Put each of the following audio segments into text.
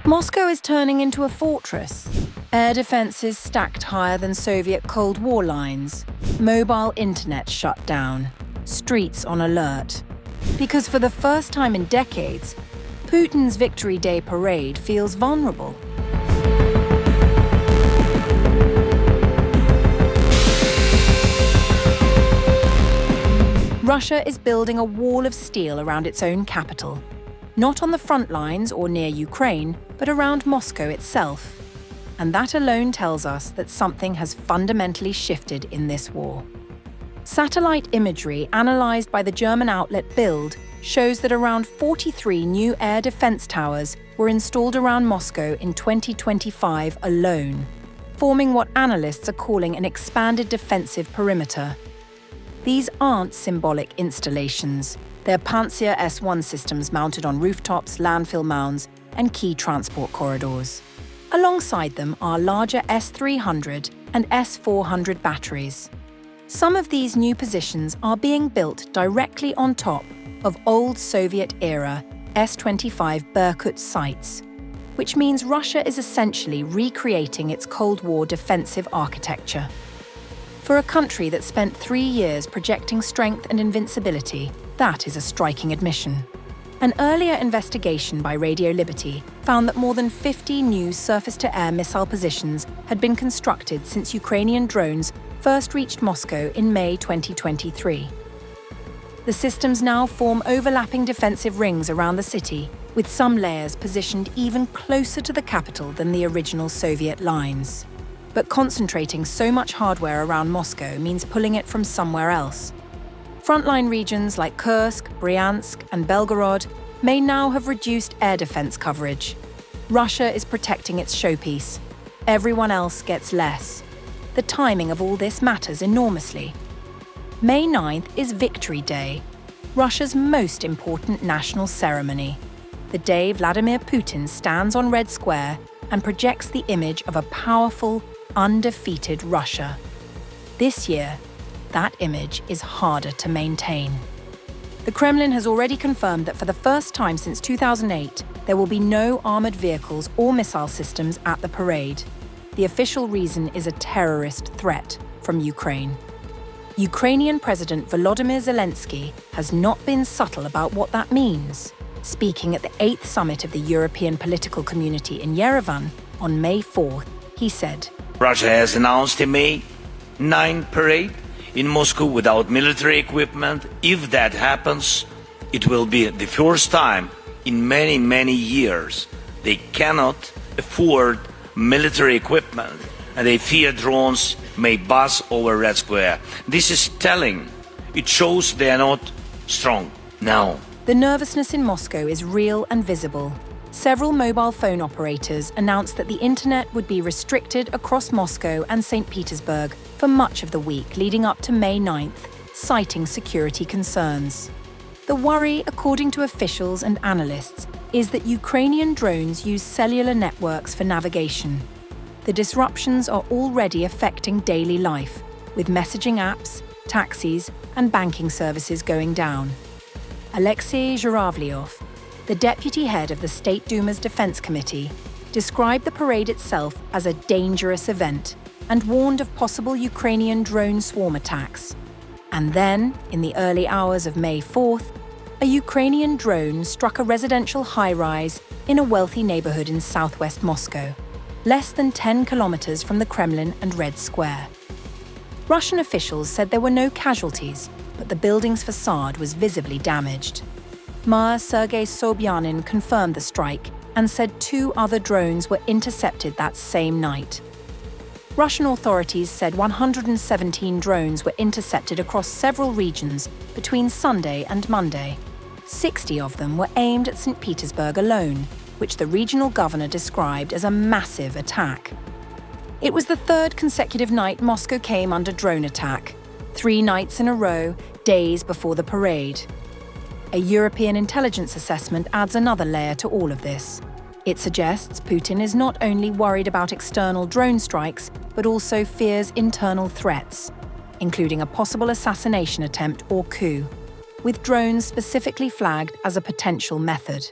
Moscow is turning into a fortress. Air defenses stacked higher than Soviet Cold War lines. Mobile internet shut down. Streets on alert. Because for the first time in decades, Putin's Victory Day parade feels vulnerable. Russia is building a wall of steel around its own capital. Not on the front lines or near Ukraine, but around Moscow itself. And that alone tells us that something has fundamentally shifted in this war. Satellite imagery analysed by the German outlet Bild shows that around 43 new air defence towers were installed around Moscow in 2025 alone, forming what analysts are calling an expanded defensive perimeter. These aren't symbolic installations. They're Pantsir S-1 systems mounted on rooftops, landfill mounds, and key transport corridors. Alongside them are larger S-300 and S-400 batteries. Some of these new positions are being built directly on top of old Soviet-era S-25 Berkut sites, which means Russia is essentially recreating its Cold War defensive architecture. For a country that spent 3 years projecting strength and invincibility, that is a striking admission. An earlier investigation by Radio Liberty found that more than 50 new surface-to-air missile positions had been constructed since Ukrainian drones first reached Moscow in May 2023. The systems now form overlapping defensive rings around the city, with some layers positioned even closer to the capital than the original Soviet lines. But concentrating so much hardware around Moscow means pulling it from somewhere else. Frontline regions like Kursk, Bryansk, and Belgorod may now have reduced air defense coverage. Russia is protecting its showpiece. Everyone else gets less. The timing of all this matters enormously. May 9th is Victory Day, Russia's most important national ceremony. The day Vladimir Putin stands on Red Square and projects the image of a powerful, undefeated Russia. This year, that image is harder to maintain. The Kremlin has already confirmed that for the first time since 2008, there will be no armoured vehicles or missile systems at the parade. The official reason is a terrorist threat from Ukraine. Ukrainian President Volodymyr Zelensky has not been subtle about what that means. Speaking at the 8th summit of the European political community in Yerevan on May 4th, he said, Russia has announced a May 9 parade in Moscow without military equipment. If that happens, it will be the first time in many, many years. They cannot afford military equipment, and they fear drones may buzz over Red Square. This is telling. It shows they are not strong now. The nervousness in Moscow is real and visible. Several mobile phone operators announced that the internet would be restricted across Moscow and St. Petersburg for much of the week leading up to May 9th, citing security concerns. The worry, according to officials and analysts, is that Ukrainian drones use cellular networks for navigation. The disruptions are already affecting daily life, with messaging apps, taxis, and banking services going down. Alexei Zhuravlyov, the deputy head of the State Duma's Defense Committee, described the parade itself as a dangerous event and warned of possible Ukrainian drone swarm attacks. And then, in the early hours of May 4th, a Ukrainian drone struck a residential high-rise in a wealthy neighborhood in southwest Moscow, less than 10 kilometers from the Kremlin and Red Square. Russian officials said there were no casualties, but the building's facade was visibly damaged. Mayor Sergei Sobyanin confirmed the strike and said 2 other drones were intercepted that same night. Russian authorities said 117 drones were intercepted across several regions between Sunday and Monday. 60 of them were aimed at St. Petersburg alone, which the regional governor described as a massive attack. It was the 3rd consecutive night Moscow came under drone attack, 3 nights in a row, days before the parade. A European intelligence assessment adds another layer to all of this. It suggests Putin is not only worried about external drone strikes, but also fears internal threats, including a possible assassination attempt or coup, with drones specifically flagged as a potential method.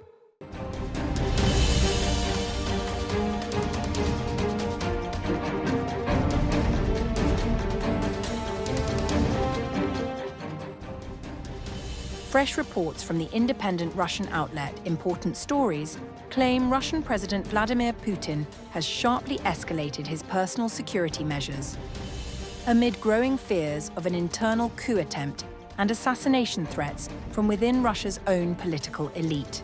fresh reports from the independent Russian outlet Important Stories claim Russian President Vladimir Putin has sharply escalated his personal security measures amid growing fears of an internal coup attempt and assassination threats from within Russia's own political elite.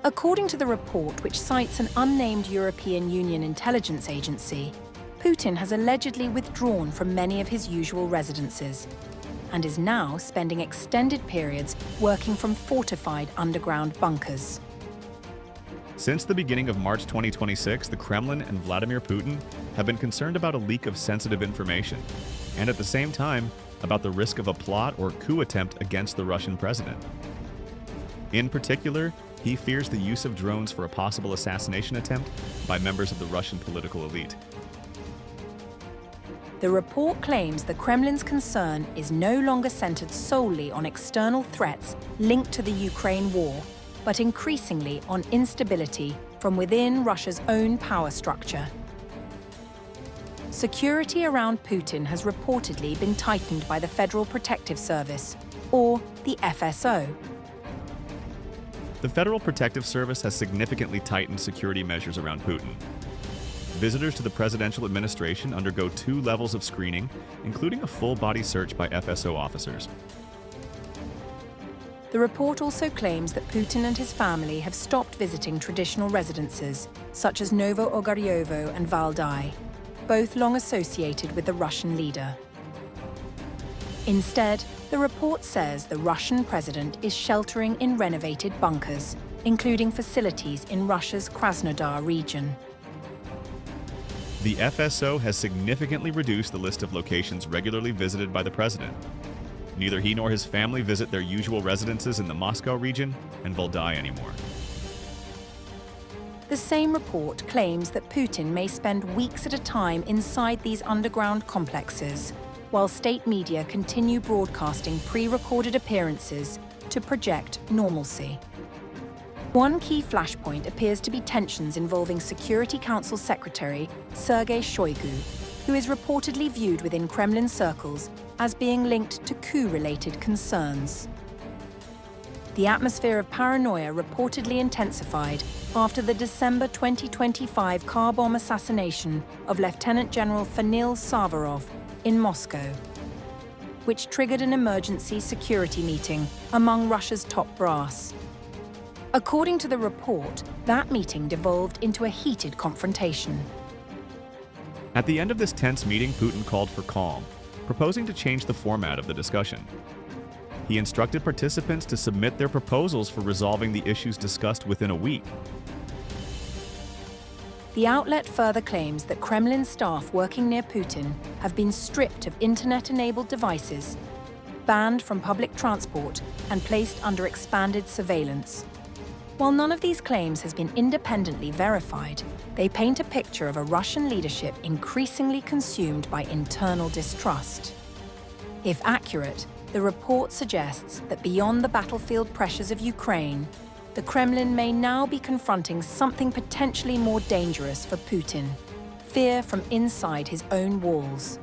According to the report, which cites an unnamed European Union intelligence agency, Putin has allegedly withdrawn from many of his usual residences and is now spending extended periods working from fortified underground bunkers. Since the beginning of March 2026, the Kremlin and Vladimir Putin have been concerned about a leak of sensitive information, and at the same time, about the risk of a plot or coup attempt against the Russian president. In particular, he fears the use of drones for a possible assassination attempt by members of the Russian political elite. The report claims the Kremlin's concern is no longer centered solely on external threats linked to the Ukraine war, but increasingly on instability from within Russia's own power structure. Security around Putin has reportedly been tightened by the Federal Protective Service, or the FSO. The Federal Protective Service has significantly tightened security measures around Putin. Visitors to the presidential administration undergo 2 levels of screening, including a full-body search by FSO officers. The report also claims that Putin and his family have stopped visiting traditional residences, such as Novo Ogaryovo and Valdai, both long associated with the Russian leader. Instead, the report says the Russian president is sheltering in renovated bunkers, including facilities in Russia's Krasnodar region. The FSO has significantly reduced the list of locations regularly visited by the president. Neither he nor his family visit their usual residences in the Moscow region and Valdai anymore. The same report claims that Putin may spend weeks at a time inside these underground complexes, while state media continue broadcasting pre-recorded appearances to project normalcy. One key flashpoint appears to be tensions involving Security Council Secretary Sergei Shoigu, who is reportedly viewed within Kremlin circles as being linked to coup-related concerns. The atmosphere of paranoia reportedly intensified after the December 2025 car bomb assassination of Lieutenant General Fanil Savarov in Moscow, which triggered an emergency security meeting among Russia's top brass. According to the report, that meeting devolved into a heated confrontation. At the end of this tense meeting, Putin called for calm, proposing to change the format of the discussion. He instructed participants to submit their proposals for resolving the issues discussed within a week. The outlet further claims that Kremlin staff working near Putin have been stripped of internet-enabled devices, banned from public transport, and placed under expanded surveillance. While none of these claims has been independently verified, they paint a picture of a Russian leadership increasingly consumed by internal distrust. If accurate, the report suggests that beyond the battlefield pressures of Ukraine, the Kremlin may now be confronting something potentially more dangerous for Putin: fear from inside his own walls.